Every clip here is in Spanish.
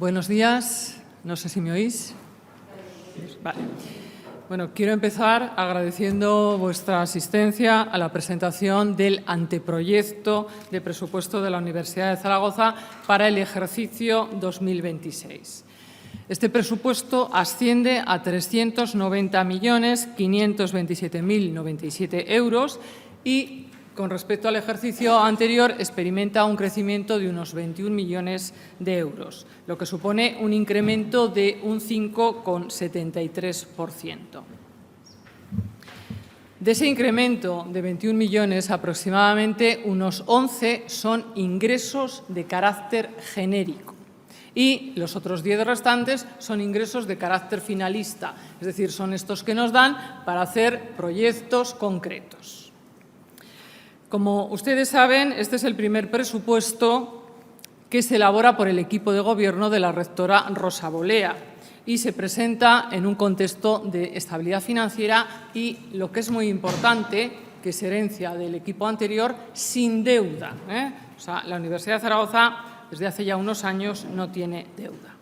Buenos días, no sé si me oís. Vale. Bueno, quiero empezar agradeciendo vuestra asistencia a la presentación del anteproyecto de presupuesto de la Universidad de Zaragoza para el ejercicio 2026. Este presupuesto asciende a 390.527.097 euros y, con respecto al ejercicio anterior, experimenta un crecimiento de unos 21 millones de euros, lo que supone un incremento de un 5,73%. De ese incremento de 21 millones, aproximadamente unos 11 son ingresos de carácter genérico y los otros 10 restantes son ingresos de carácter finalista, es decir, son estos que nos dan para hacer proyectos concretos. Como ustedes saben, este es el primer presupuesto que se elabora por el equipo de gobierno de la rectora Rosa Bolea y se presenta en un contexto de estabilidad financiera y, lo que es muy importante, que es herencia del equipo anterior, sin deuda. O sea, la Universidad de Zaragoza, desde hace ya unos años, no tiene deuda.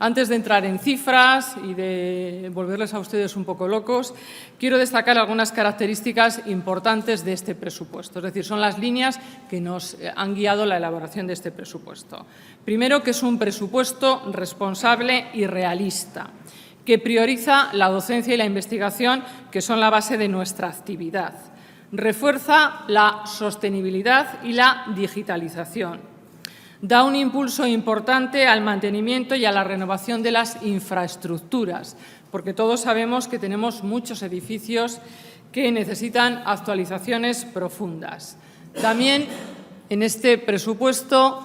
Antes de entrar en cifras y de volverles a ustedes un poco locos, quiero destacar algunas características importantes de este presupuesto. Es decir, son las líneas que nos han guiado la elaboración de este presupuesto. Primero, que es un presupuesto responsable y realista, que prioriza la docencia y la investigación, que son la base de nuestra actividad. Refuerza la sostenibilidad y la digitalización. Da un impulso importante al mantenimiento y a la renovación de las infraestructuras, porque todos sabemos que tenemos muchos edificios que necesitan actualizaciones profundas. También en este presupuesto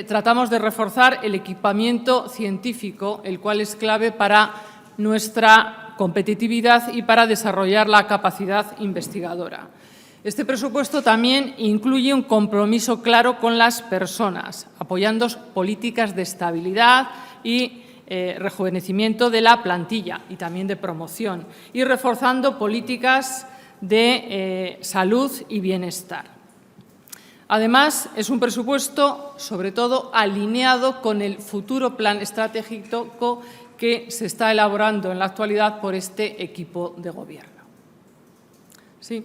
tratamos de reforzar el equipamiento científico, el cual es clave para nuestra competitividad y para desarrollar la capacidad investigadora. Este presupuesto también incluye un compromiso claro con las personas, apoyando políticas de estabilidad y rejuvenecimiento de la plantilla y también de promoción, y reforzando políticas de salud y bienestar. Además, es un presupuesto, sobre todo, alineado con el futuro plan estratégico que se está elaborando en la actualidad por este equipo de gobierno. Sí.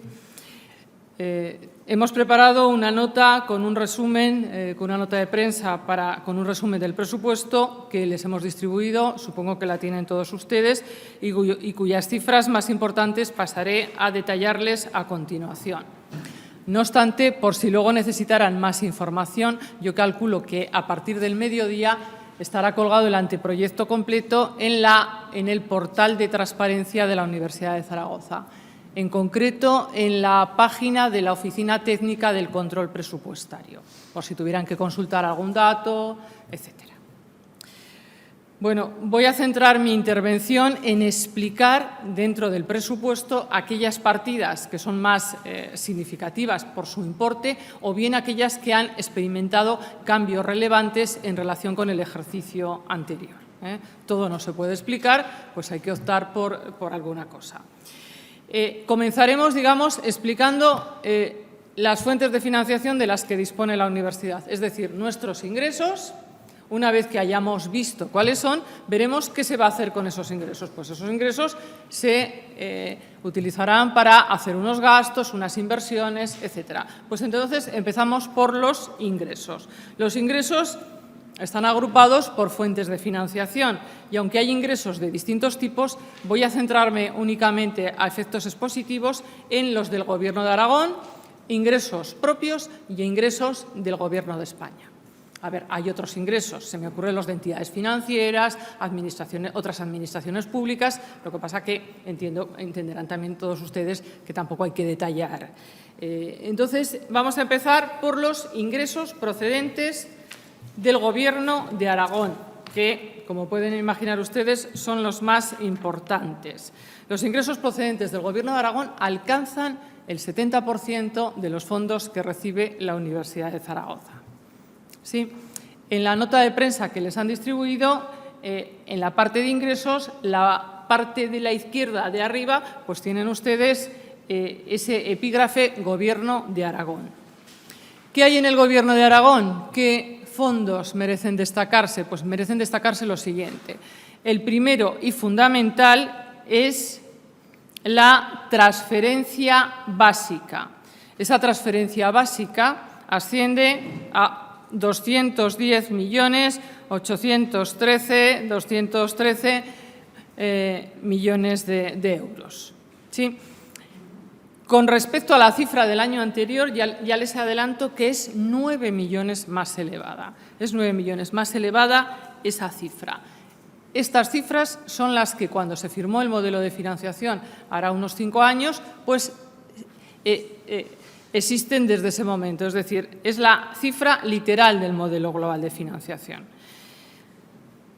Hemos preparado una nota con un resumen, con una nota de prensa con un resumen del presupuesto que les hemos distribuido, supongo que la tienen todos ustedes, y cuyas cifras más importantes pasaré a detallarles a continuación. No obstante, por si luego necesitaran más información, yo calculo que a partir del mediodía estará colgado el anteproyecto completo en el portal de transparencia de la Universidad de Zaragoza. En concreto, en la página de la Oficina Técnica del Control Presupuestario, por si tuvieran que consultar algún dato, etcétera. Bueno, voy a centrar mi intervención en explicar dentro del presupuesto aquellas partidas que son más significativas por su importe o bien aquellas que han experimentado cambios relevantes en relación con el ejercicio anterior. Todo no se puede explicar, pues hay que optar por alguna cosa. Comenzaremos, explicando las fuentes de financiación de las que dispone la universidad, es decir, nuestros ingresos. Una vez que hayamos visto cuáles son, veremos qué se va a hacer con esos ingresos. Pues esos ingresos se utilizarán para hacer unos gastos, unas inversiones, etcétera. Pues entonces empezamos por los ingresos. Los ingresos están agrupados por fuentes de financiación y, aunque hay ingresos de distintos tipos, voy a centrarme únicamente a efectos expositivos en los del Gobierno de Aragón, ingresos propios y ingresos del Gobierno de España. A ver, hay otros ingresos, se me ocurren los de entidades financieras, otras administraciones públicas, lo que pasa que entenderán también todos ustedes que tampoco hay que detallar. Entonces, vamos a empezar por los ingresos procedentes del Gobierno de Aragón, que, como pueden imaginar ustedes, son los más importantes. Los ingresos procedentes del Gobierno de Aragón alcanzan el 70% de los fondos que recibe la Universidad de Zaragoza. Sí. En la nota de prensa que les han distribuido, en la parte de ingresos, la parte de la izquierda de arriba, pues tienen ustedes ese epígrafe Gobierno de Aragón. ¿Qué hay en el Gobierno de Aragón? ¿Qué fondos merecen destacarse? Pues merecen destacarse lo siguiente. El primero y fundamental es la transferencia básica. Esa transferencia básica asciende a 210.813.213 millones de euros. ¿Sí? Con respecto a la cifra del año anterior, ya les adelanto que es 9 millones más elevada. Es 9 millones más elevada esa cifra. Estas cifras son las que cuando se firmó el modelo de financiación, hará unos 5 años, pues existen desde ese momento. Es decir, es la cifra literal del modelo global de financiación.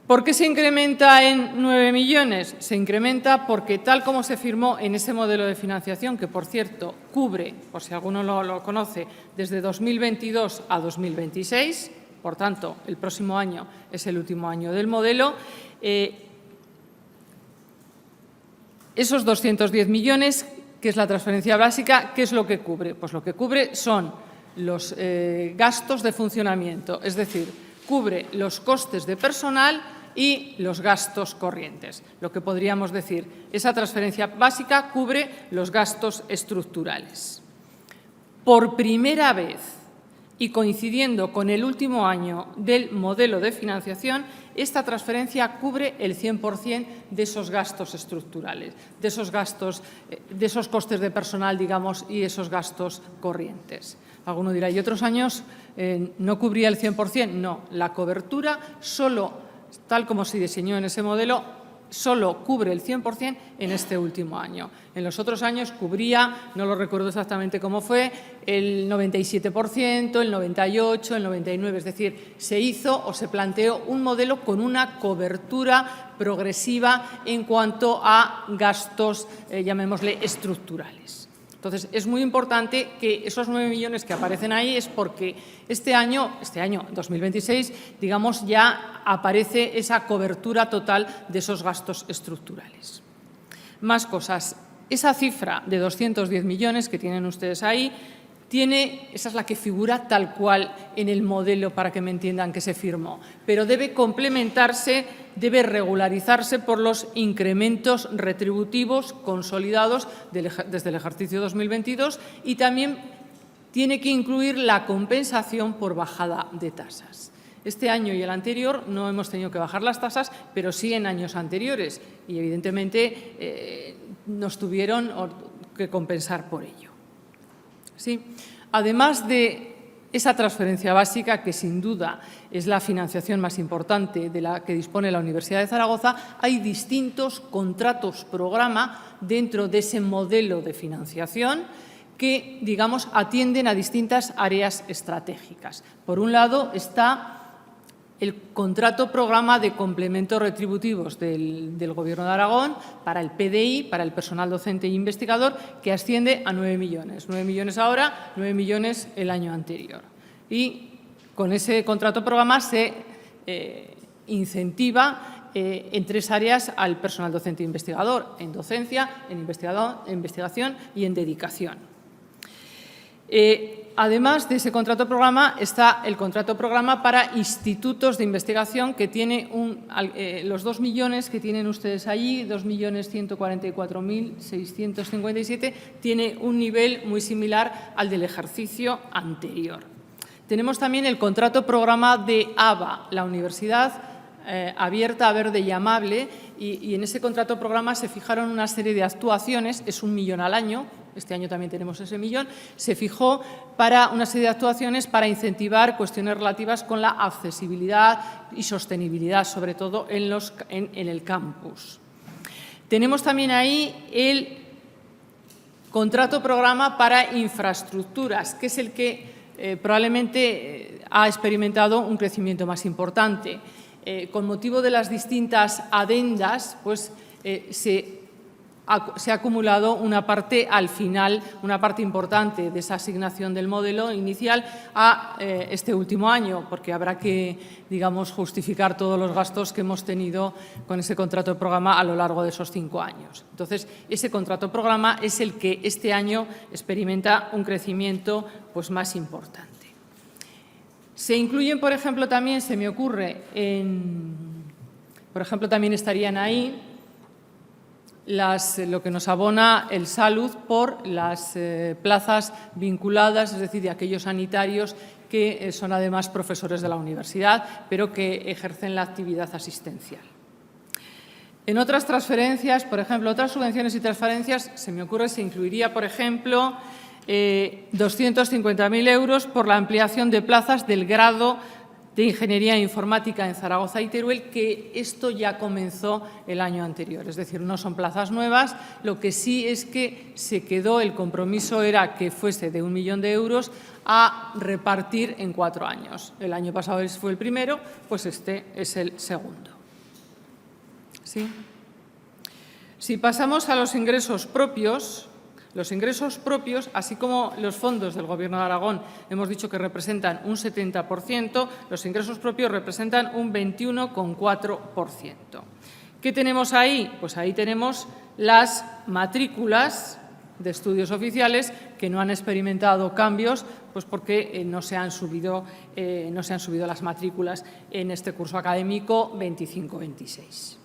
¿Por qué se incrementa en 9 millones? Se incrementa porque, tal como se firmó en ese modelo de financiación, que, por cierto, cubre, por si alguno lo conoce, desde 2022 a 2026, por tanto, el próximo año es el último año del modelo, esos 210 millones, que es la transferencia básica, ¿qué es lo que cubre? Pues lo que cubre son los gastos de funcionamiento, es decir, cubre los costes de personal y los gastos corrientes. Lo que podríamos decir, esa transferencia básica cubre los gastos estructurales. Por primera vez, y coincidiendo con el último año del modelo de financiación, esta transferencia cubre el 100% de esos gastos estructurales, de esos gastos, de esos costes de personal, digamos, y esos gastos corrientes. Alguno dirá, ¿y otros años no cubría el 100%? No, la cobertura solo, tal como se diseñó en ese modelo, solo cubre el 100% en este último año. En los otros años cubría, no lo recuerdo exactamente cómo fue, el 97%, el 98%, el 99%. Es decir, se hizo o se planteó un modelo con una cobertura progresiva en cuanto a gastos, llamémosle, estructurales. Entonces, es muy importante que esos 9 millones que aparecen ahí es porque este año 2026, digamos, ya aparece esa cobertura total de esos gastos estructurales. Más cosas. Esa cifra de 210 millones que tienen ustedes ahí, esa es la que figura tal cual en el modelo, para que me entiendan, que se firmó, pero debe complementarse, debe regularizarse por los incrementos retributivos consolidados desde el ejercicio 2022 y también tiene que incluir la compensación por bajada de tasas. Este año y el anterior no hemos tenido que bajar las tasas, pero sí en años anteriores y, evidentemente, nos tuvieron que compensar por ello. ¿Sí? Además de esa transferencia básica, que sin duda es la financiación más importante de la que dispone la Universidad de Zaragoza, hay distintos contratos programa dentro de ese modelo de financiación que, digamos, atienden a distintas áreas estratégicas. Por un lado está el contrato programa de complementos retributivos del Gobierno de Aragón para el PDI, para el personal docente e investigador, que asciende a 9 millones. 9 millones ahora, 9 millones el año anterior. Y con ese contrato programa se incentiva en 3 áreas al personal docente e investigador: en docencia, en investigación y en dedicación. Además de ese contrato programa, está el contrato programa para institutos de investigación, que tiene los 2 millones que tienen ustedes allí, 2.144.657, tiene un nivel muy similar al del ejercicio anterior. Tenemos también el contrato programa de ABA, la Universidad Abierta, Verde y Amable, y en ese contrato programa se fijaron una serie de actuaciones, es 1 millón al año. Este año también tenemos ese millón, se fijó para una serie de actuaciones para incentivar cuestiones relativas con la accesibilidad y sostenibilidad, sobre todo en el campus. Tenemos también ahí el contrato programa para infraestructuras, que es el que probablemente ha experimentado un crecimiento más importante. Con motivo de las distintas adendas, pues se ha acumulado una parte al final, una parte importante de esa asignación del modelo inicial a este último año, porque habrá que, digamos, justificar todos los gastos que hemos tenido con ese contrato de programa a lo largo de esos 5 años. Entonces, ese contrato de programa es el que este año experimenta un crecimiento, pues, más importante. Se incluyen, por ejemplo, también, se me ocurre, por ejemplo, también estarían ahí lo que nos abona el Salud por las plazas vinculadas, es decir, de aquellos sanitarios que son además profesores de la universidad, pero que ejercen la actividad asistencial. En otras transferencias, por ejemplo, otras subvenciones y transferencias, se me ocurre, se incluiría, por ejemplo, 250.000 euros por la ampliación de plazas del grado de Ingeniería Informática en Zaragoza y Teruel, que esto ya comenzó el año anterior. Es decir, no son plazas nuevas, lo que sí es que se quedó, el compromiso era que fuese de 1 millón de euros a repartir en 4 años. El año pasado fue el primero, pues este es el segundo. ¿Sí? Si pasamos a los ingresos propios, así como los fondos del Gobierno de Aragón, hemos dicho que representan un 70%, los ingresos propios representan un 21,4%. ¿Qué tenemos ahí? Pues ahí tenemos las matrículas de estudios oficiales que no han experimentado cambios, pues porque no se han subido las matrículas en este curso académico 25-26.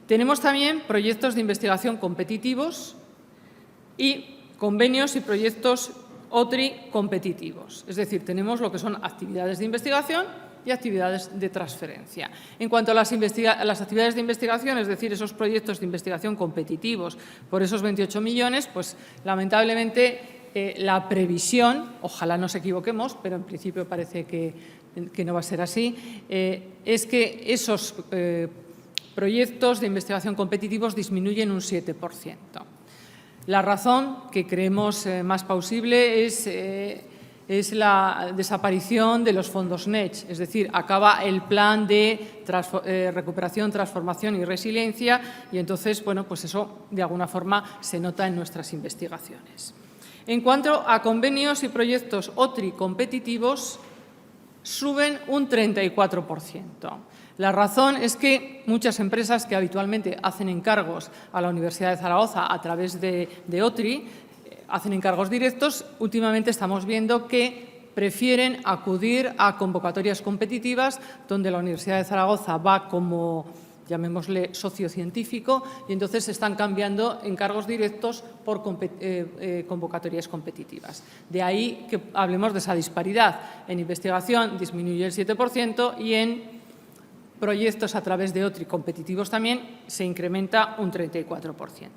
Tenemos también proyectos de investigación competitivos y convenios y proyectos OTRI competitivos. Es decir, tenemos lo que son actividades de investigación y actividades de transferencia. En cuanto a las actividades de investigación, es decir, esos proyectos de investigación competitivos por esos 28 millones, pues lamentablemente la previsión, ojalá nos equivoquemos, pero en principio parece que no va a ser así, es que esos proyectos de investigación competitivos disminuyen un 7%. La razón que creemos más plausible es la desaparición de los fondos Next, es decir, acaba el plan de recuperación, transformación y resiliencia y entonces, bueno, pues eso de alguna forma se nota en nuestras investigaciones. En cuanto a convenios y proyectos OTRI competitivos, suben un 34%. La razón es que muchas empresas que habitualmente hacen encargos a la Universidad de Zaragoza a través de OTRI, hacen encargos directos, últimamente estamos viendo que prefieren acudir a convocatorias competitivas donde la Universidad de Zaragoza va como, llamémosle, socio científico y entonces se están cambiando encargos directos por convocatorias competitivas. De ahí que hablemos de esa disparidad. En investigación disminuye el 7% y en proyectos a través de OTRI competitivos también se incrementa un 34%.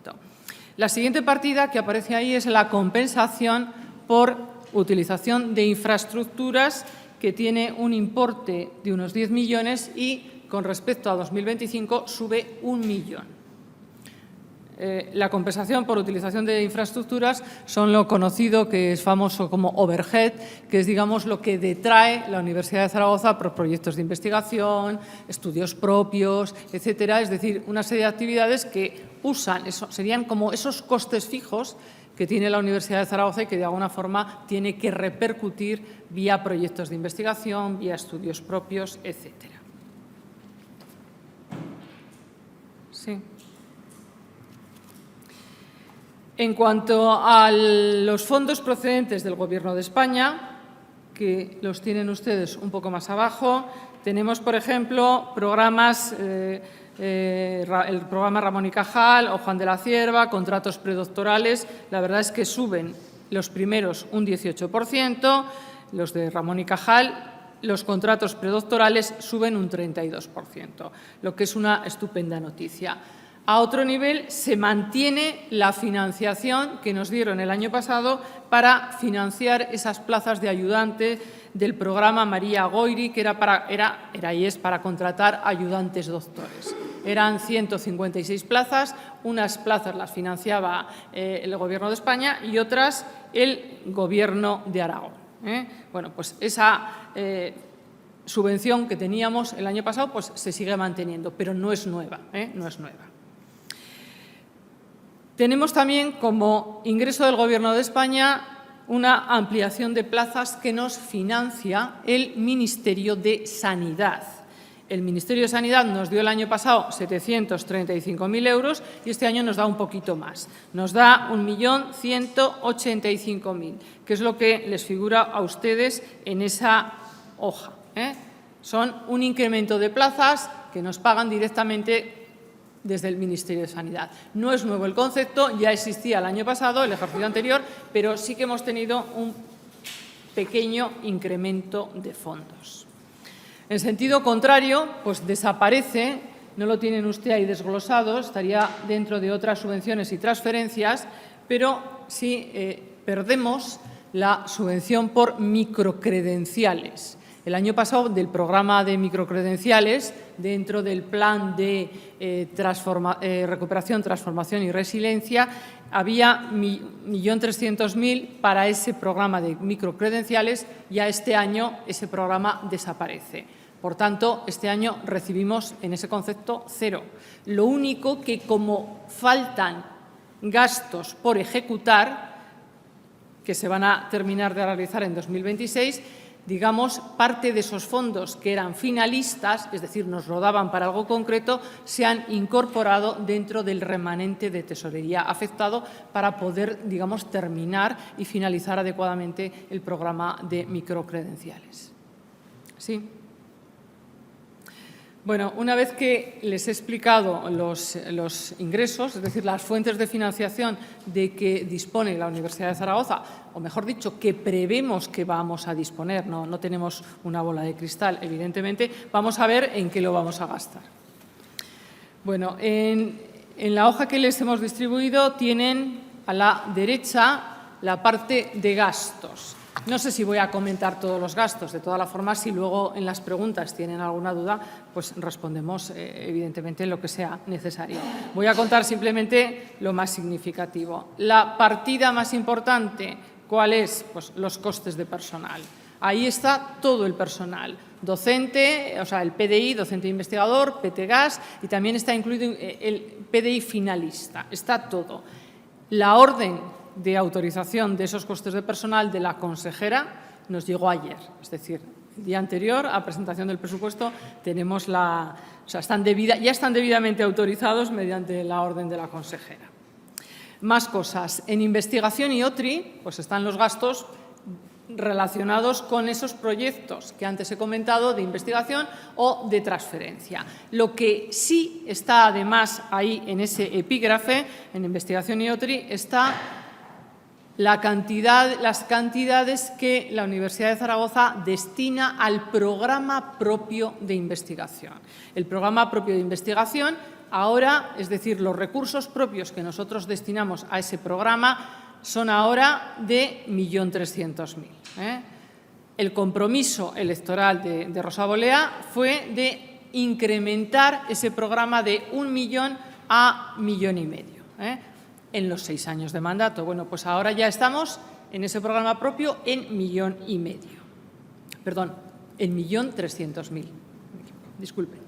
La siguiente partida que aparece ahí es la compensación por utilización de infraestructuras que tiene un importe de unos 10 millones y con respecto a 2025 sube 1 millón. La compensación por utilización de infraestructuras son lo conocido que es famoso como overhead, que es, digamos, lo que detrae la Universidad de Zaragoza por proyectos de investigación, estudios propios, etcétera. Es decir, una serie de actividades que serían como esos costes fijos que tiene la Universidad de Zaragoza y que de alguna forma tiene que repercutir vía proyectos de investigación, vía estudios propios, etcétera. Sí. En cuanto a los fondos procedentes del Gobierno de España, que los tienen ustedes un poco más abajo, tenemos, por ejemplo, programas, el programa Ramón y Cajal o Juan de la Cierva, contratos predoctorales. La verdad es que suben los primeros un 18%, los de Ramón y Cajal, los contratos predoctorales suben un 32%, lo que es una estupenda noticia. A otro nivel, se mantiene la financiación que nos dieron el año pasado para financiar esas plazas de ayudante del programa María Goiri, que era y es para contratar ayudantes doctores. Eran 156 plazas, unas plazas las financiaba el Gobierno de España y otras el Gobierno de Aragón. Bueno, pues esa subvención que teníamos el año pasado pues se sigue manteniendo, pero no es nueva, no es nueva. Tenemos también como ingreso del Gobierno de España una ampliación de plazas que nos financia el Ministerio de Sanidad. El Ministerio de Sanidad nos dio el año pasado 735.000 euros y este año nos da un poquito más. Nos da 1.185.000, que es lo que les figura a ustedes en esa hoja. Son un incremento de plazas que nos pagan directamente desde el Ministerio de Sanidad. No es nuevo el concepto, ya existía el año pasado, el ejercicio anterior, pero sí que hemos tenido un pequeño incremento de fondos. En sentido contrario, pues desaparece, no lo tienen usted ahí desglosado, estaría dentro de otras subvenciones y transferencias, pero sí perdemos la subvención por microcredenciales. El año pasado, del programa de microcredenciales, dentro del plan de recuperación, transformación y resiliencia, había 1.300.000 para ese programa de microcredenciales. Ya este año ese programa desaparece. Por tanto, este año recibimos en ese concepto 0. Lo único que, como faltan gastos por ejecutar, que se van a terminar de realizar en 2026, digamos, parte de esos fondos que eran finalistas, es decir, nos lo daban para algo concreto, se han incorporado dentro del remanente de tesorería afectado para poder, digamos, terminar y finalizar adecuadamente el programa de microcredenciales. ¿Sí? Bueno, una vez que les he explicado los ingresos, es decir, las fuentes de financiación de que dispone la Universidad de Zaragoza, o mejor dicho, que prevemos que vamos a disponer, no tenemos una bola de cristal, evidentemente, vamos a ver en qué lo vamos a gastar. Bueno, en la hoja que les hemos distribuido tienen a la derecha la parte de gastos. No sé si voy a comentar todos los gastos, de todas las formas, si luego en las preguntas tienen alguna duda, pues respondemos evidentemente lo que sea necesario. Voy a contar simplemente lo más significativo. La partida más importante, ¿cuál es? Pues los costes de personal. Ahí está todo el personal, docente, o sea, el PDI, docente investigador, PTGAS, y también está incluido el PDI finalista, está todo. La orden de autorización de esos costes de personal de la consejera nos llegó ayer, es decir, el día anterior a presentación del presupuesto tenemos ya están debidamente autorizados mediante la orden de la consejera. Más cosas. En investigación y OTRI, pues están los gastos relacionados con esos proyectos que antes he comentado de investigación o de transferencia. Lo que sí está además ahí en ese epígrafe, en investigación y OTRI, está las cantidades que la Universidad de Zaragoza destina al programa propio de investigación. El programa propio de investigación ahora, es decir, los recursos propios que nosotros destinamos a ese programa son ahora de 1.300.000. El compromiso electoral de Rosa Bolea fue de incrementar ese programa de 1 millón a 1,5 millones. En los 6 años de mandato. Bueno, pues ahora ya estamos en ese programa propio en 1,5 millones. Perdón, en 1.300.000. Disculpen.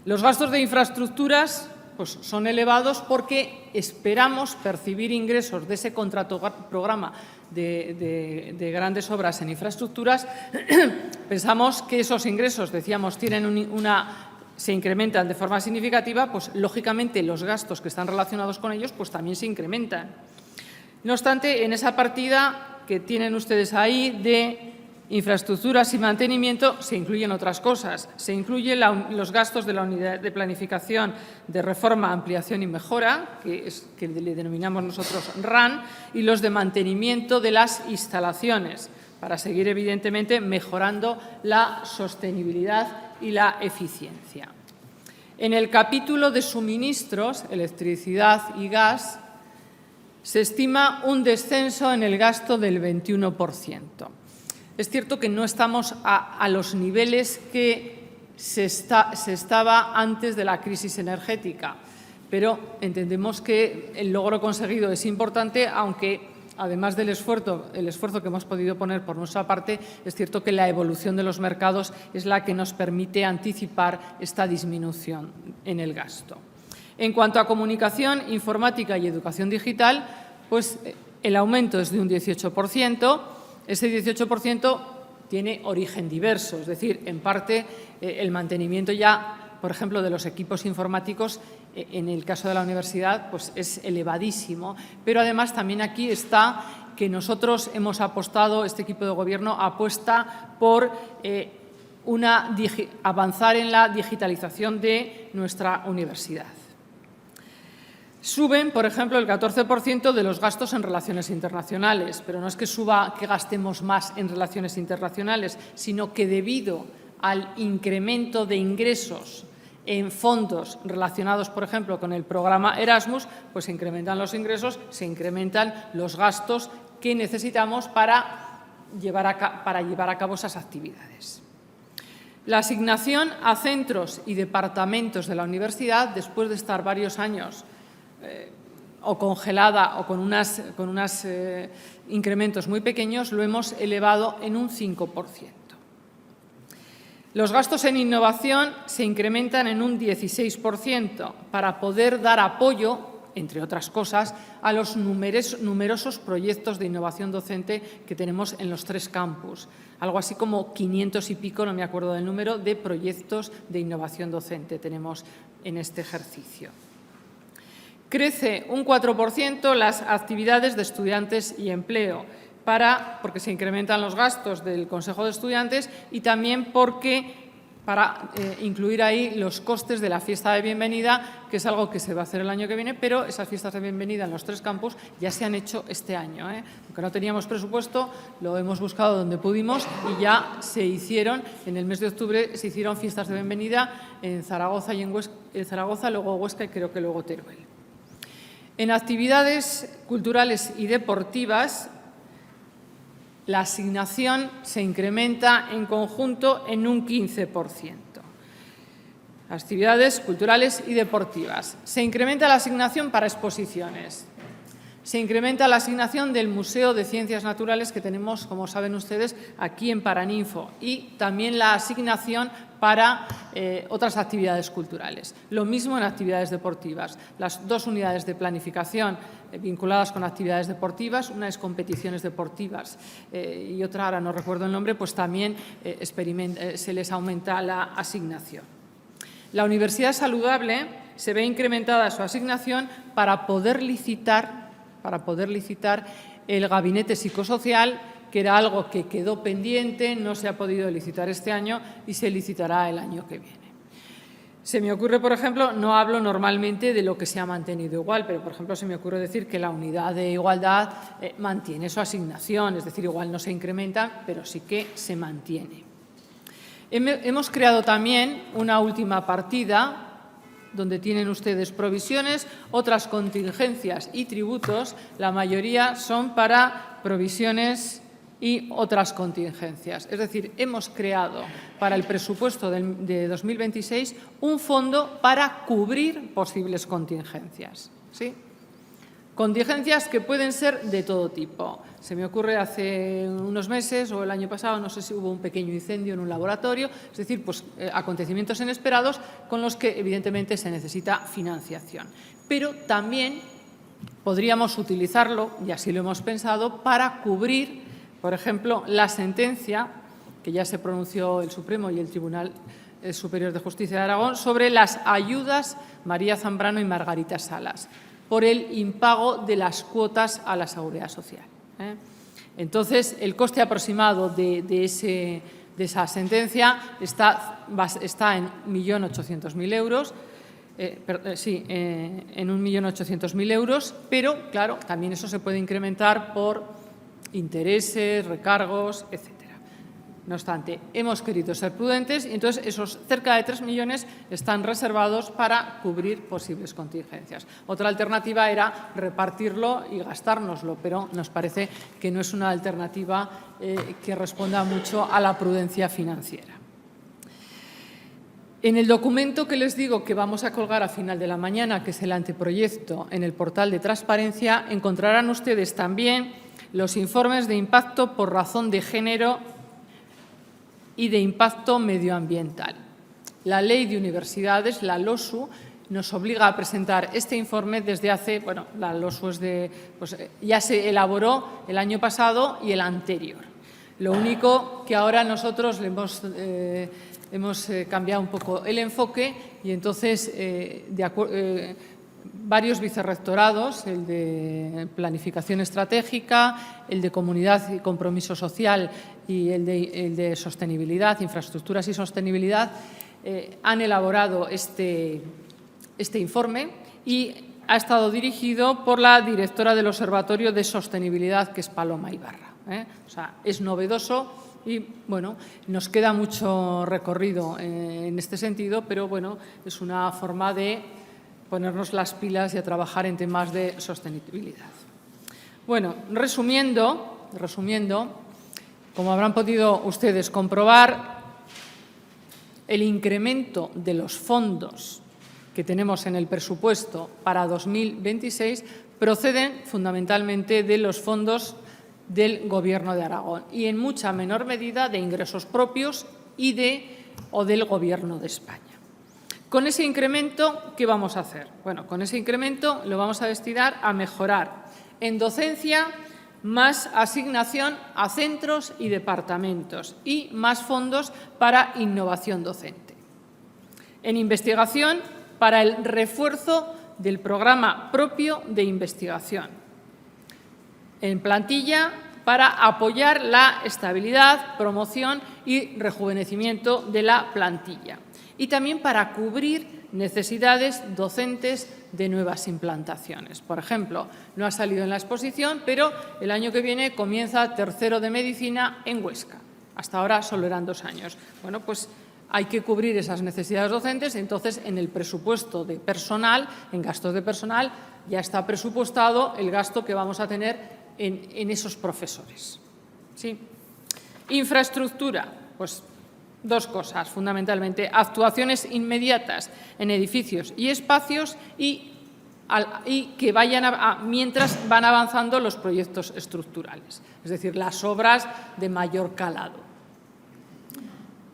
Los gastos de infraestructuras pues, son elevados porque esperamos percibir ingresos de ese contrato programa de grandes obras en infraestructuras. Pensamos que esos ingresos, decíamos, tienen se incrementan de forma significativa, pues lógicamente los gastos que están relacionados con ellos pues también se incrementan. No obstante, en esa partida que tienen ustedes ahí de infraestructuras y mantenimiento se incluyen otras cosas. Se incluyen los gastos de la unidad de planificación de reforma, ampliación y mejora, que le denominamos nosotros RAN, y los de mantenimiento de las instalaciones, para seguir evidentemente mejorando la sostenibilidad y la eficiencia. En el capítulo de suministros, electricidad y gas, se estima un descenso en el gasto del 21%. Es cierto que no estamos a los niveles que se estaba antes de la crisis energética, pero entendemos que el logro conseguido es importante, aunque además del esfuerzo que hemos podido poner por nuestra parte, es cierto que la evolución de los mercados es la que nos permite anticipar esta disminución en el gasto. En cuanto a comunicación, informática y educación digital, pues el aumento es de un 18%. Ese 18% tiene origen diverso, es decir, en parte el mantenimiento ya, por ejemplo, de los equipos informáticos, en el caso de la universidad, pues es elevadísimo, pero además también aquí está que nosotros hemos apostado, este equipo de Gobierno apuesta por avanzar en la digitalización de nuestra universidad. Suben, por ejemplo, el 14% de los gastos en relaciones internacionales, pero no es que suba que gastemos más en relaciones internacionales, sino que debido al incremento de ingresos en fondos relacionados, por ejemplo, con el programa Erasmus, pues se incrementan los ingresos, se incrementan los gastos que necesitamos para llevar a cabo esas actividades. La asignación a centros y departamentos de la universidad, después de estar varios años o congelada o con unos incrementos muy pequeños, lo hemos elevado en un 5%. Los gastos en innovación se incrementan en un 16% para poder dar apoyo, entre otras cosas, a los numerosos proyectos de innovación docente que tenemos en los 3 campus. Algo así como 500 y pico, no me acuerdo del número, de proyectos de innovación docente tenemos en este ejercicio. Crece un 4% las actividades de estudiantes y empleo, porque se incrementan los gastos del Consejo de Estudiantes y también para incluir ahí los costes de la fiesta de bienvenida, que es algo que se va a hacer el año que viene, pero esas fiestas de bienvenida en los 3 campus ya se han hecho este año. Aunque no teníamos presupuesto, lo hemos buscado donde pudimos y ya se hicieron, en el mes de octubre se hicieron fiestas de bienvenida en Zaragoza y en Zaragoza, luego Huesca y creo que luego Teruel. En actividades culturales y deportivas, la asignación se incrementa en conjunto en un 15%. Actividades culturales y deportivas. Se incrementa la asignación para exposiciones. Se incrementa la asignación del Museo de Ciencias Naturales que tenemos, como saben ustedes, aquí en Paraninfo, y también la asignación para otras actividades culturales. Lo mismo en actividades deportivas. Las 2 unidades de planificación vinculadas con actividades deportivas, una es competiciones deportivas y otra, ahora no recuerdo el nombre, pues también se les aumenta la asignación. La Universidad Saludable se ve incrementada su asignación para poder licitar el gabinete psicosocial, que era algo que quedó pendiente, no se ha podido licitar este año y se licitará el año que viene. Se me ocurre, por ejemplo, no hablo normalmente de lo que se ha mantenido igual, pero, por ejemplo, se me ocurre decir que la unidad de igualdad mantiene su asignación, es decir, igual no se incrementa, pero sí que se mantiene. Hemos creado también una última partida donde tienen ustedes provisiones, otras contingencias y tributos. La mayoría son para provisiones y otras contingencias. Es decir, hemos creado para el presupuesto de 2026 un fondo para cubrir posibles contingencias, ¿sí? Contingencias que pueden ser de todo tipo. Se me ocurre hace unos meses o el año pasado, no sé si hubo un pequeño incendio en un laboratorio, es decir, pues, acontecimientos inesperados con los que evidentemente se necesita financiación. Pero también podríamos utilizarlo, y así lo hemos pensado, para cubrir, por ejemplo, la sentencia que ya se pronunció el Supremo y el Tribunal Superior de Justicia de Aragón sobre las ayudas María Zambrano y Margarita Salas, por el impago de las cuotas a la Seguridad Social. Entonces, el coste aproximado de esa sentencia está en 1.800.000 euros, en 1.800.000 euros, pero, claro, también eso se puede incrementar por intereses, recargos, etc. No obstante, hemos querido ser prudentes y entonces esos cerca de 3 millones están reservados para cubrir posibles contingencias. Otra alternativa era repartirlo y gastárnoslo, pero nos parece que no es una alternativa que responda mucho a la prudencia financiera. En el documento que les digo que vamos a colgar a final de la mañana, que es el anteproyecto en el portal de transparencia, encontrarán ustedes también los informes de impacto por razón de género y de impacto medioambiental. La Ley de Universidades, la LOSU, nos obliga a presentar este informe desde hace, bueno, la LOSU ya se elaboró el año pasado y el anterior. Lo único que ahora nosotros le hemos cambiado un poco el enfoque y entonces varios vicerrectorados, el de Planificación Estratégica, el de Comunidad y Compromiso Social y el de Sostenibilidad, Infraestructuras y Sostenibilidad, han elaborado este informe y ha estado dirigido por la directora del Observatorio de Sostenibilidad, que es Paloma Ibarra. O sea, es novedoso y, bueno, nos queda mucho recorrido en este sentido, pero, bueno, es una forma de ponernos las pilas y a trabajar en temas de sostenibilidad. Bueno, resumiendo, como habrán podido ustedes comprobar, el incremento de los fondos que tenemos en el presupuesto para 2026 proceden fundamentalmente de los fondos del Gobierno de Aragón y en mucha menor medida de ingresos propios o del Gobierno de España. Con ese incremento, ¿qué vamos a hacer? Bueno, con ese incremento lo vamos a destinar a mejorar en docencia, más asignación a centros y departamentos y más fondos para innovación docente. En investigación, para el refuerzo del programa propio de investigación. En plantilla, para apoyar la estabilidad, promoción y rejuvenecimiento de la plantilla. Y también para cubrir necesidades docentes de nuevas implantaciones. Por ejemplo, no ha salido en la exposición, pero el año que viene comienza tercero de Medicina en Huesca. Hasta ahora solo eran 2 años. Bueno, pues hay que cubrir esas necesidades docentes, entonces en el presupuesto de personal, en gastos de personal, ya está presupuestado el gasto que vamos a tener en esos profesores. ¿Sí? Infraestructura, pues 2 cosas fundamentalmente, actuaciones inmediatas en edificios y espacios y que vayan mientras van avanzando los proyectos estructurales, es decir, las obras de mayor calado.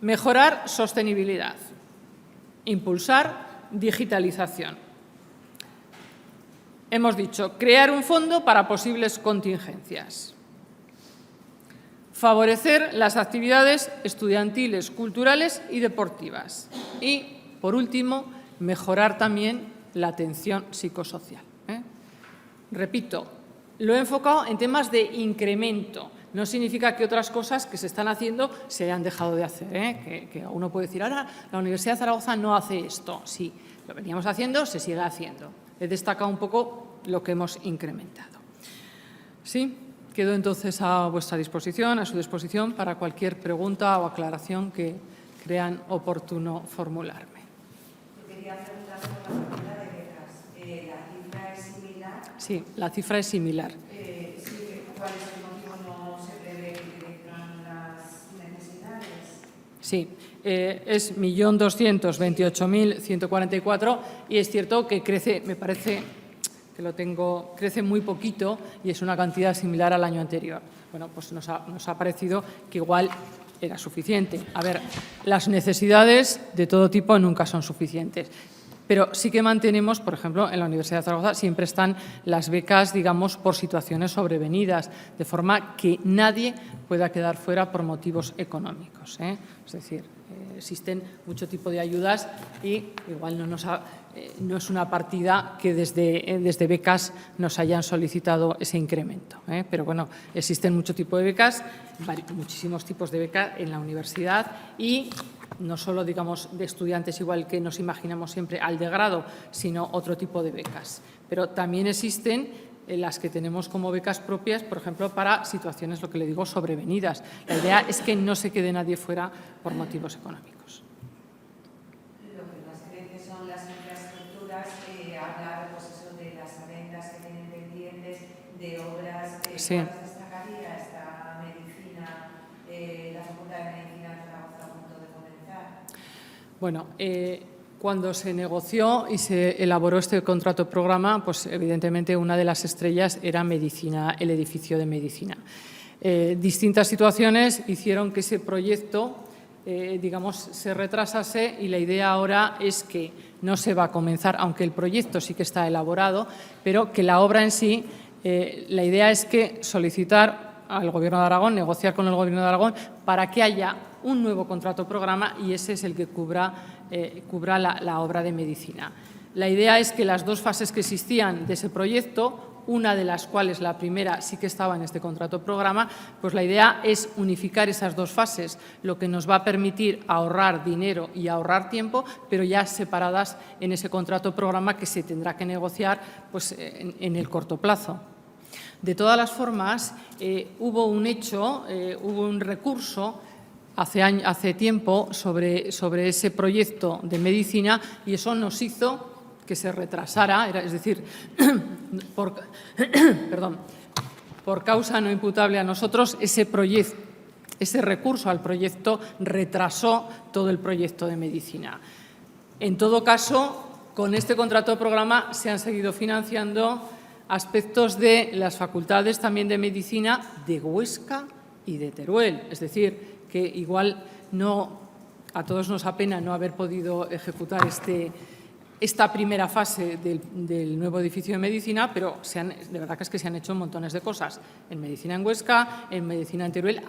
Mejorar sostenibilidad, impulsar digitalización. Hemos dicho, crear un fondo para posibles contingencias. Favorecer las actividades estudiantiles, culturales y deportivas. Y, por último, mejorar también la atención psicosocial. Repito, lo he enfocado en temas de incremento. No significa que otras cosas que se están haciendo se hayan dejado de hacer. Que uno puede decir, ahora la Universidad de Zaragoza no hace esto. Sí, lo veníamos haciendo, se sigue haciendo. He destacado un poco lo que hemos incrementado. Sí, quedo entonces a vuestra disposición, a su disposición, para cualquier pregunta o aclaración que crean oportuno formularme. Quería preguntar por la partida de becas. ¿La cifra es similar? Sí, la cifra es similar. ¿Cuál es el motivo? ¿No se prevé que crezcan las necesidades? Sí, es 1.228.144 y es cierto que crece, me parece que crece muy poquito y es una cantidad similar al año anterior. Bueno, pues nos ha parecido que igual era suficiente. A ver, las necesidades de todo tipo nunca son suficientes. Pero sí que mantenemos, por ejemplo, en la Universidad de Zaragoza siempre están las becas, digamos, por situaciones sobrevenidas, de forma que nadie pueda quedar fuera por motivos económicos. Es decir, existen mucho tipo de ayudas y igual no es una partida que desde becas nos hayan solicitado ese incremento. Pero bueno, existen mucho tipo de becas, muchísimos tipos de becas en la universidad y no solo, digamos, de estudiantes igual que nos imaginamos siempre al de grado, sino otro tipo de becas. Pero también existen las que tenemos como becas propias, por ejemplo, para situaciones, lo que le digo, sobrevenidas. La idea es que no se quede nadie fuera por motivos económicos. Lo que más crece son las infraestructuras, hablar pues eso, de las adendas que tienen pendientes, de obras. Sí. ¿Cuál destacaría esta medicina, la Facultad de Medicina de Zaragoza a punto de comenzar? Bueno, cuando se negoció y se elaboró este contrato programa, pues evidentemente una de las estrellas era medicina, el edificio de medicina. Distintas situaciones hicieron que ese proyecto, digamos, se retrasase y la idea ahora es que no se va a comenzar, aunque el proyecto sí que está elaborado, pero que la obra en sí, la idea es que solicitar al Gobierno de Aragón, negociar con el Gobierno de Aragón para que haya un nuevo contrato programa y ese es el que cubra la obra de medicina. La idea es que las dos fases que existían de ese proyecto, una de las cuales, la primera, sí que estaba en este contrato programa, pues la idea es unificar esas dos fases, lo que nos va a permitir ahorrar dinero y ahorrar tiempo, pero ya separadas en ese contrato programa que se tendrá que negociar pues, en el corto plazo. De todas las formas, hubo un hecho, hubo un recurso hace tiempo sobre ese proyecto de medicina y eso nos hizo que se retrasara, es decir, por causa no imputable a nosotros, ese recurso al proyecto retrasó todo el proyecto de medicina. En todo caso, con este contrato de programa se han seguido financiando aspectos de las facultades también de medicina de Huesca y de Teruel, es decir, que igual a todos nos apena no haber podido ejecutar esta primera fase del nuevo edificio de medicina, pero de verdad que es que se han hecho montones de cosas. En medicina en Huesca, en medicina en Teruel.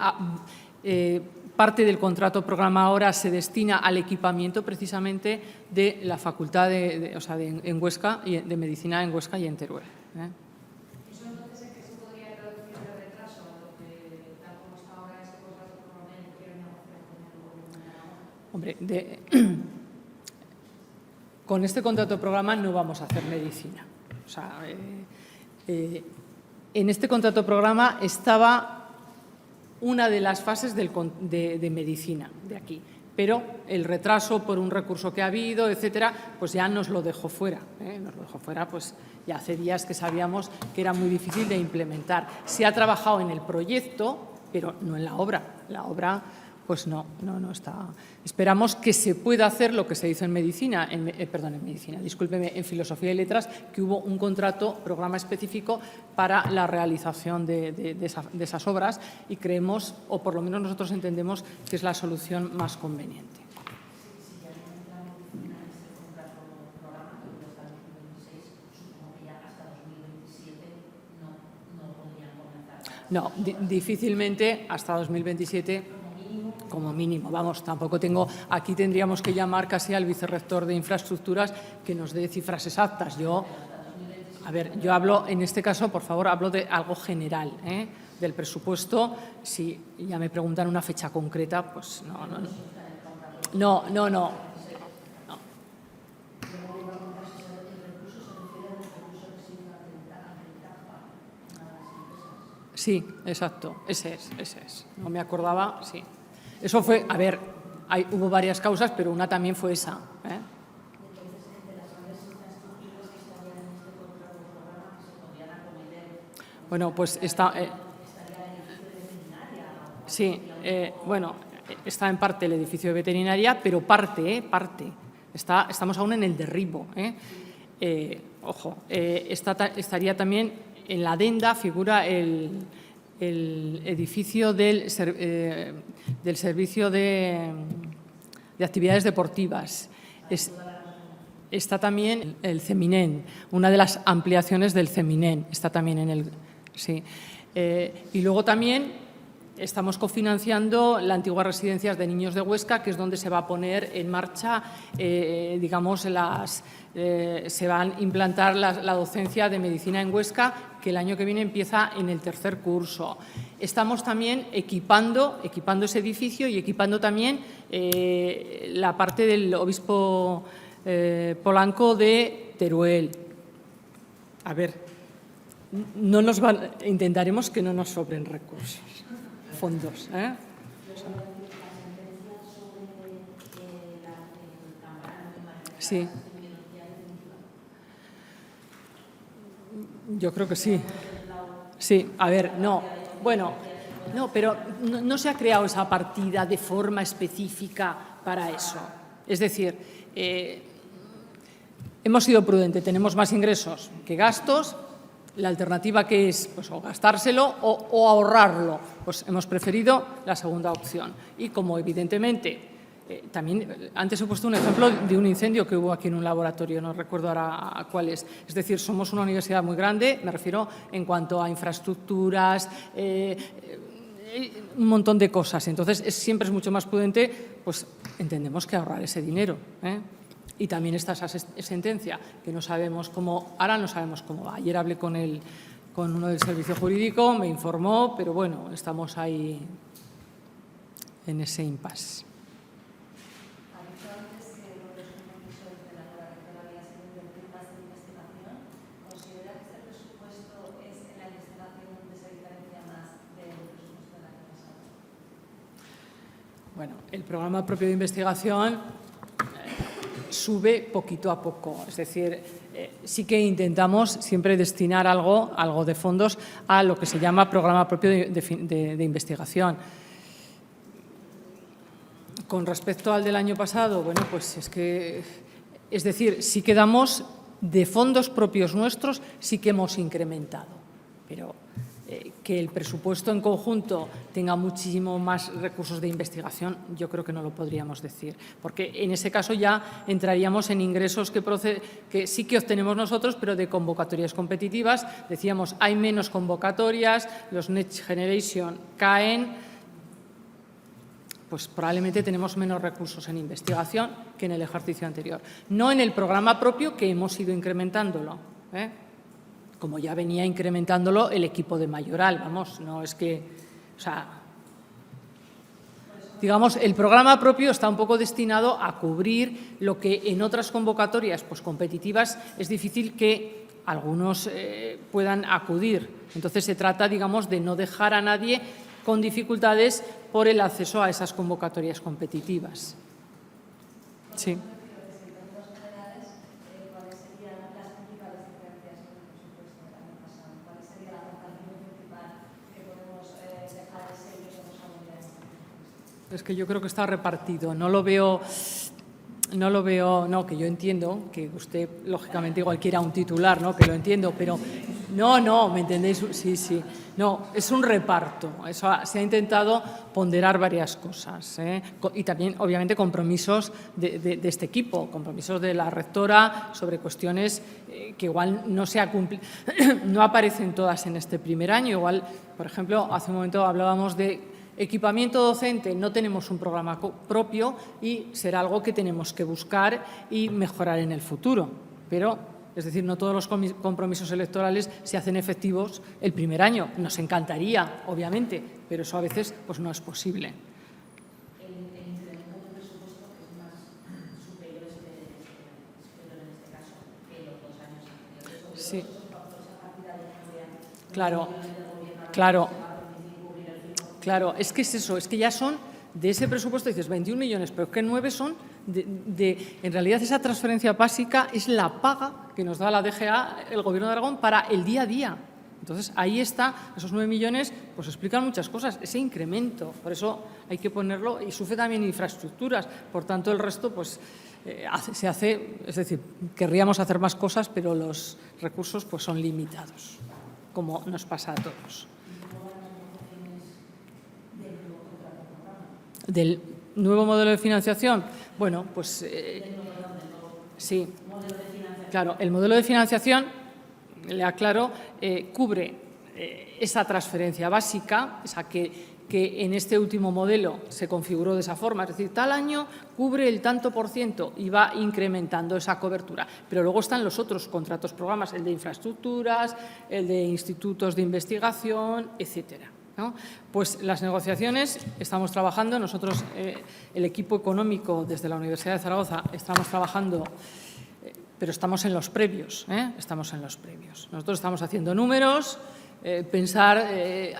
Parte del contrato programa ahora se destina al equipamiento precisamente de la facultad en Huesca, de medicina en Huesca y en Teruel. ¿Eso entonces es que se podría traducir de retraso a lo que tal como está ahora ese contrato programa y quieren negociar con el gobierno de ahora? Hombre, con este contrato programa no vamos a hacer medicina. O sea, en este contrato programa estaba una de las fases de medicina de aquí, pero el retraso por un recurso que ha habido, etcétera, pues ya nos lo dejó fuera. Nos lo dejó fuera, pues ya hace días que sabíamos que era muy difícil de implementar. Se ha trabajado en el proyecto, pero no en la obra. La obra pues no está. Esperamos que se pueda hacer lo que se hizo en medicina, en filosofía y letras, que hubo un contrato, programa específico para la realización de esas obras y creemos, o por lo menos nosotros entendemos, que es la solución más conveniente. No, difícilmente hasta 2027. Como mínimo, vamos, tampoco tengo, aquí tendríamos que llamar casi al vicerrector de infraestructuras que nos dé cifras exactas. Yo hablo, en este caso, por favor, hablo de algo general, del presupuesto. Si ya me preguntan una fecha concreta, pues no. Sí, exacto, ese es. No me acordaba, sí. Eso fue, hubo varias causas, pero una también fue esa. Bueno, pues está... sí, bueno, está en parte el edificio de veterinaria, pero parte. Estamos aún en el derribo. Ojo, estaría también en la adenda, figura el edificio del servicio de actividades deportivas. Está también el CEMINEN, una de las ampliaciones del CEMINEN, está también en el... Sí. Y luego también estamos cofinanciando la antigua residencia de niños de Huesca, que es donde se va a poner en marcha, digamos, se va a implantar la docencia de medicina en Huesca, que el año que viene empieza en el tercer curso. Estamos también equipando ese edificio y equipando también la parte del obispo Polanco de Teruel. Intentaremos que no nos sobren recursos, fondos. Sí. Yo creo que sí. Sí, pero no se ha creado esa partida de forma específica para eso. Es decir, hemos sido prudentes, tenemos más ingresos que gastos. La alternativa que es pues, o gastárselo o ahorrarlo, pues hemos preferido la segunda opción. Y como evidentemente, también antes he puesto un ejemplo de un incendio que hubo aquí en un laboratorio, no recuerdo ahora cuál es. Es decir, somos una universidad muy grande, me refiero en cuanto a infraestructuras, un montón de cosas. Entonces, siempre es mucho más prudente, pues entendemos que ahorrar ese dinero. Y también está esa sentencia, que no sabemos cómo, ahora no sabemos cómo va. Ayer hablé con uno del servicio jurídico, me informó, pero bueno, estamos ahí en ese impasse. Bueno, el programa propio de investigación sube poquito a poco, es decir, sí que intentamos siempre destinar algo de fondos a lo que se llama programa propio de investigación. Con respecto al del año pasado, bueno, pues es decir, sí que damos de fondos propios nuestros, sí que hemos incrementado, pero que el presupuesto en conjunto tenga muchísimo más recursos de investigación, yo creo que no lo podríamos decir, porque en ese caso ya entraríamos en ingresos que sí que obtenemos nosotros, pero de convocatorias competitivas. Decíamos, hay menos convocatorias, los Next Generation caen, pues probablemente tenemos menos recursos en investigación que en el ejercicio anterior. No en el programa propio, que hemos ido incrementándolo, como ya venía incrementándolo el equipo de Mayoral, vamos, no es que, o sea, digamos, el programa propio está un poco destinado a cubrir lo que en otras convocatorias pues competitivas es difícil que algunos puedan acudir. Entonces se trata, digamos, de no dejar a nadie con dificultades por el acceso a esas convocatorias competitivas. Sí. Es que yo creo que está repartido, no lo veo, no, que yo entiendo que usted, lógicamente, igual quiera un titular, ¿no? Que lo entiendo, pero no, ¿me entendéis? Sí, no, es un reparto, eso se ha intentado ponderar varias cosas, y también, obviamente, compromisos de este equipo, compromisos de la rectora sobre cuestiones que igual no se ha cumplido, no aparecen todas en este primer año, igual, por ejemplo, hace un momento hablábamos de equipamiento docente, no tenemos un programa propio y será algo que tenemos que buscar y mejorar en el futuro. Pero, es decir, no todos los compromisos electorales se hacen efectivos el primer año. Nos encantaría, obviamente, pero eso a veces pues, no es posible. El incremento del presupuesto es más superior, espero en este caso, que los 2 años anteriores. Sí. Claro, es que es eso, es que ya son de ese presupuesto, dices 21 millones, pero es que 9 son en realidad esa transferencia básica es la paga que nos da la DGA, el Gobierno de Aragón, para el día a día. Entonces, ahí está, esos 9 millones, pues explican muchas cosas, ese incremento, por eso hay que ponerlo, y sufre también infraestructuras, por tanto, el resto, pues, se hace, es decir, querríamos hacer más cosas, pero los recursos, pues, son limitados, como nos pasa a todos. ¿Del nuevo modelo de financiación? Bueno, pues sí, claro, el modelo de financiación, le aclaro, cubre esa transferencia básica, esa que en este último modelo se configuró de esa forma, es decir, tal año cubre el tanto por ciento y va incrementando esa cobertura. Pero luego están los otros contratos programas, el de infraestructuras, el de institutos de investigación, etcétera, ¿no? Pues las negociaciones estamos trabajando, nosotros, el equipo económico desde la Universidad de Zaragoza, estamos trabajando, pero estamos en los previos, estamos en los previos. Nosotros estamos haciendo números, pensar,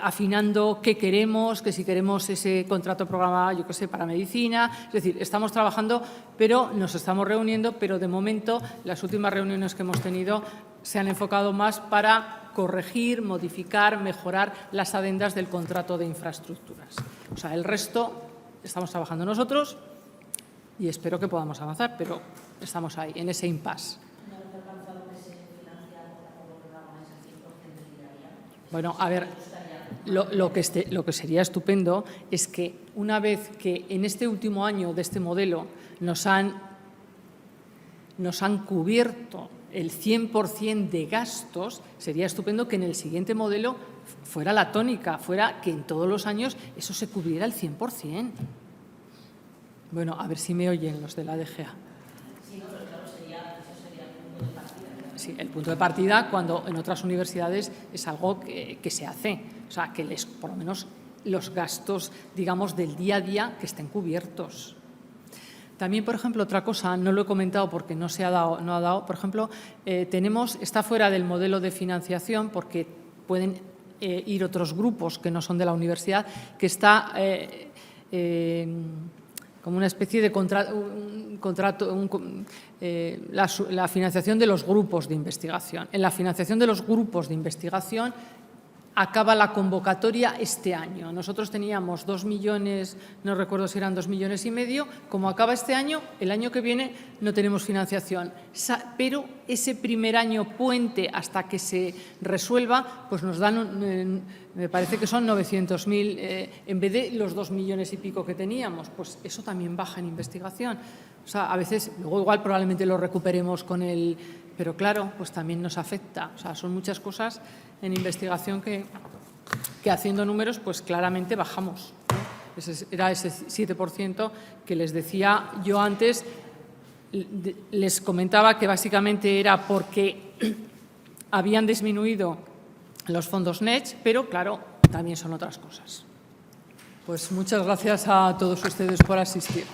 afinando qué queremos, que si queremos ese contrato programa, yo qué sé, para medicina, es decir, estamos trabajando, pero nos estamos reuniendo, pero de momento las últimas reuniones que hemos tenido se han enfocado más para corregir, modificar, mejorar las adendas del contrato de infraestructuras. O sea, el resto estamos trabajando nosotros y espero que podamos avanzar, pero estamos ahí, en ese impasse. Bueno, a ver, lo que sería estupendo es que una vez que en este último año de este modelo nos han cubierto el 100% de gastos, sería estupendo que en el siguiente modelo fuera la tónica, fuera que en todos los años eso se cubriera al 100%. Bueno, a ver si me oyen los de la DGA. Sí, no, pero sí, el punto de partida, cuando en otras universidades es algo que se hace. O sea, que por lo menos los gastos, digamos, del día a día que estén cubiertos. También, por ejemplo, otra cosa, no lo he comentado porque no ha dado, por ejemplo, está fuera del modelo de financiación porque pueden ir otros grupos que no son de la universidad, que está como una especie de la financiación de los grupos de investigación. En la financiación de los grupos de investigación acaba la convocatoria este año. Nosotros teníamos 2 millones, no recuerdo si eran 2,5 millones, como acaba este año, el año que viene no tenemos financiación. Pero ese primer año puente hasta que se resuelva, pues nos dan, me parece que son 900.000, en vez de los 2 millones y pico que teníamos, pues eso también baja en investigación. O sea, a veces, luego igual probablemente lo recuperemos con el... Pero claro, pues también nos afecta. O sea, son muchas cosas en investigación que haciendo números, pues claramente bajamos, ¿no? Era ese 7% que les decía yo antes. Les comentaba que básicamente era porque habían disminuido los fondos Next, pero claro, también son otras cosas. Pues muchas gracias a todos ustedes por asistir.